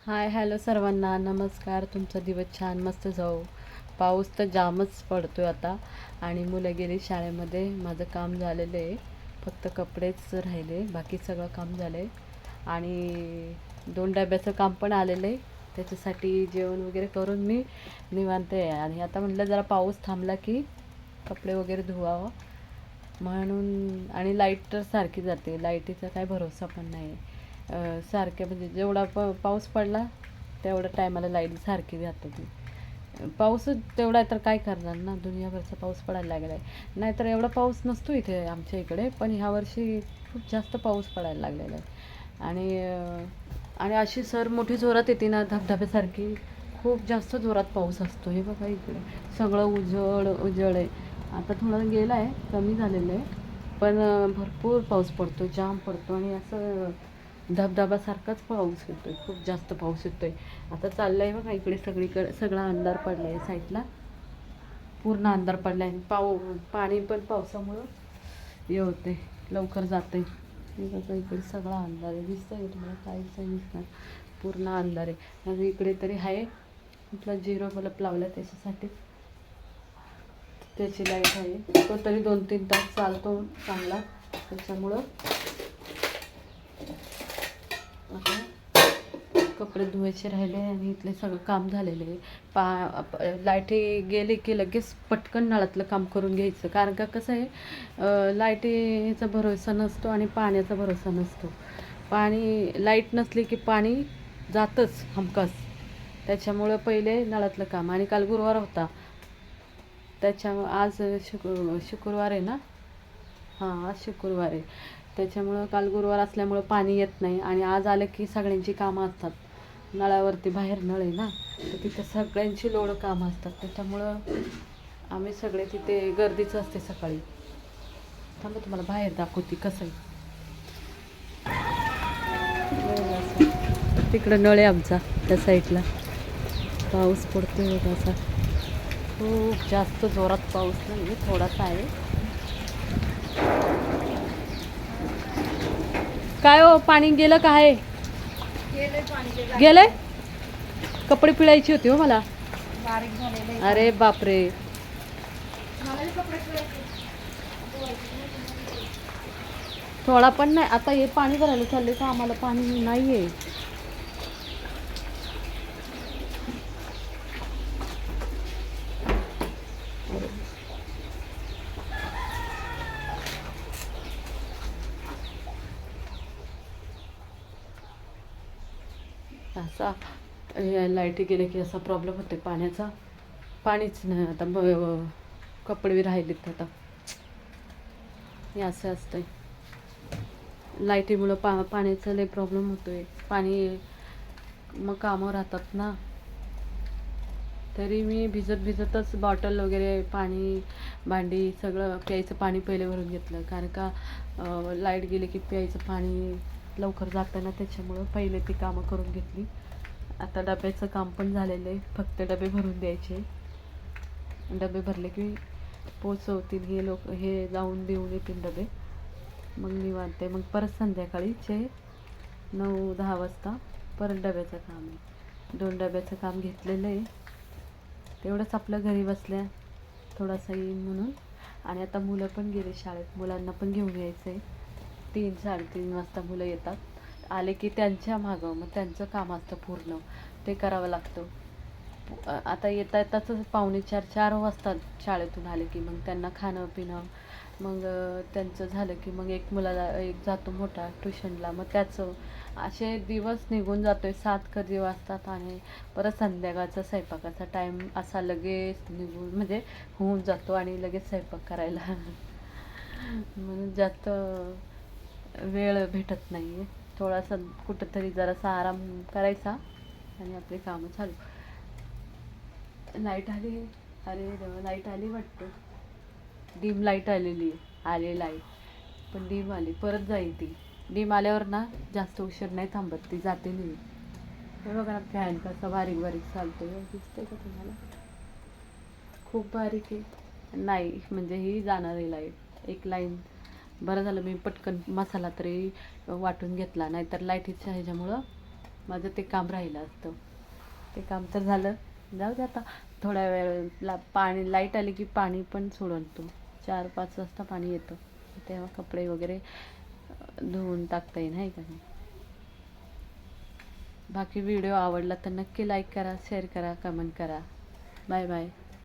Hi hello सर्वांना नमस्कार. तुमचा दिवस छान मस्त जाऊ. पाऊस तर जामच पडतोय आता आणि मुलं गेली शाळेमध्ये. माझं काम झालेलं आहे, फक्त कपडेच राहिले, बाकी सगळं काम झालं आहे. आणि 2 डब्याचं काम पण आलेलं आहे. त्याच्यासाठी जेवण वगैरे करून मी निवांत आहे. आणि आता म्हटलं जरा पाऊस थांबला की कपडे वगैरे धुवावं म्हणून. आणि लाईट तर सारखी जाते, लाईटीचा काय भरोसा पण नाही. सारख्या म्हणजे जेवढा पाऊस पडला तेवढ्या टायमाला लाईट सारखी जात होती. पाऊसच तेवढा आहे तर काय करणार ना, दुनियाभरचा पाऊस पडायला लागला आहे. नाहीतर एवढा पाऊस नसतो इथे आमच्या इकडे, पण ह्या वर्षी खूप जास्त पाऊस पडायला लागलेला आहे. आणि अशी सर मोठी जोरात येते ना, धबधब्यासारखी खूप जास्त जोरात पाऊस असतो. हे बघा इकडे सगळं उजळ आहे. आता थोडं गेलं आहे, कमी झालेलं आहे, पण भरपूर पाऊस पडतो, जाम पडतो. आणि असं धबधबासारखाच पाऊस येतोय, खूप जास्त पाऊस येतोय. आता चाललं आहे बघा इकडे सगळीकडे सगळा अंधार पडला आहे, साईडला पूर्ण अंधार पडला आहे. पाणी पण पावसामुळं हे होते, लवकर जाते. हे बघा इकडे सगळा अंधार आहे, दिसतंय तुम्हाला? काहीच नाही दिसणार, पूर्ण अंधार आहे. आणि इकडे तरी आहे म्हटलं 0 बल्ब लावला त्याच्यासाठी, त्याची लाईट आहे, तो तरी 2-3 तास चालतो चांगला. त्याच्यामुळं आता कपडे धुवायचे राहिले आणि इथले सगळं काम झालेलं आहे. लाईटी गेली की लगेच पटकन नळातलं काम करून घ्यायचं, कारण का कसं आहे, लाईटीचा भरोसा नसतो आणि पाण्याचा भरोसा नसतो. लाईट नसली की पाणी जातंच हमखास. त्याच्यामुळं पहिले नळातलं काम. आणि काल गुरुवार होता, आज शुक्रवार आहे ना. हां, आज शुक्रवार आहे. त्याच्यामुळं काल गुरुवार असल्यामुळं पाणी येत नाही. आणि आज आलं की सगळ्यांची कामं असतात. नळावरती बाहेर नळ आहे ना, तर तिथे सगळ्यांची लोड कामं असतात. त्याच्यामुळं आम्ही सगळे तिथे गर्दीच असते सकाळी. थांबा तुम्हाला बाहेर दाखवते कसं आहे. तिकडं नळ आहे आमचा त्या साईडला. पाऊस पडतोय बघा असा, खूप जास्त जोरात पाऊस नाही, थोडासा आहे. काय हो, पाणी गेलं का आहे? गेलंय. कपडे पिळायची होती हो मला. अरे बापरे. थोडा पण नाही. आता हे पाणी भरायला चालले का आम्हाला पाणी नाहीये. असा लाईटी गेले की असा प्रॉब्लेम होते पाण्याचा. पाणीच नाही आता. कपडे राहिलेत आता. हे असं असतंय, लाईटीमुळं पाण्याचा लय प्रॉब्लेम होतोय. पाणी मग कामं राहतात ना. तरी मी भिजतच बॉटल वगैरे, पाणी, भांडी सगळं प्यायचं पाणी पहिले भरून घेतलं, कारण का लाईट गेली की प्यायचं पाणी लवकर जातं ना. त्याच्यामुळं पहिले ती कामं करून घेतली. आता डब्याचं काम पण झालेलं आहे, फक्त डबे भरून द्यायचे. डबे भरले की पोचवतील हे लोक, हे जाऊन देऊन येतील डबे. मग निवांत. मग परत संध्याकाळीचे 9-10 वाजता परत डब्याचं काम आहे. 2 डब्याचं काम घेतलेलं आहे. तेवढंच आपलं घरी बसल्या थोडासा येईल म्हणून. आणि आता मुलं पण गेले शाळेत, मुलांना पण घेऊन यायचं आहे. 3-3:30 वाजता मुलं येतात. आले की त्यांच्या मागं मग त्यांचं काम असतं पूर्ण, ते करावं लागतं. आता येता येताच 3:45-4 वाजतात शाळेतून आले की. मग त्यांना खाणं पिणं, मग त्यांचं झालं की मग एक जातो मोठा ट्युशनला, मग त्याचं असे दिवस निघून जातो आहे. 7 कधी वाजतात आणि परत संध्याकाळचा स्वयंपाकाचा टाईम असा लगेच निघून म्हणजे होऊन जातो आणि लगेच स्वयंपाक करायला म्हणून जास्त वेळ भेटत नाही आहे. थोडासा कुठंतरी जरासा आराम करायचा आणि आपली कामं चालू. लाईट आली. अरे देवा, लाईट आली वाटतं. डीम लाईट आलेली आहे. आली लाईट, पण डीम आली, परत जाईल ती. डीम आल्यावर ना जास्त उशीर नाही थांबत, ती जाते नाही. हे बघा ना, फॅन कसा बारीक बारीक चालतो, दिसतंय का तुम्हाला? खूप बारीक आहे. नाही म्हणजे ही जाणार आहे लाईट, एक लाईन. बरं झालं मी पटकन मसाला तरी वाटून घेतला, नाहीतर लाईटीच्या ह्याच्यामुळं माझं ते काम राहिलं असतं. ते काम तर झालं. जाऊ दे आता थोड्या वेळ पाणी लाईट आली की पाणी पण सोडतो. 4-5 वाजता पाणी येतं. तेव्हा कपडे वगैरे धुवून टाकता येईल नाही का नाही. बाकी व्हिडिओ आवडला तर नक्की लाईक करा, शेअर करा, कमेंट करा. Bye bye.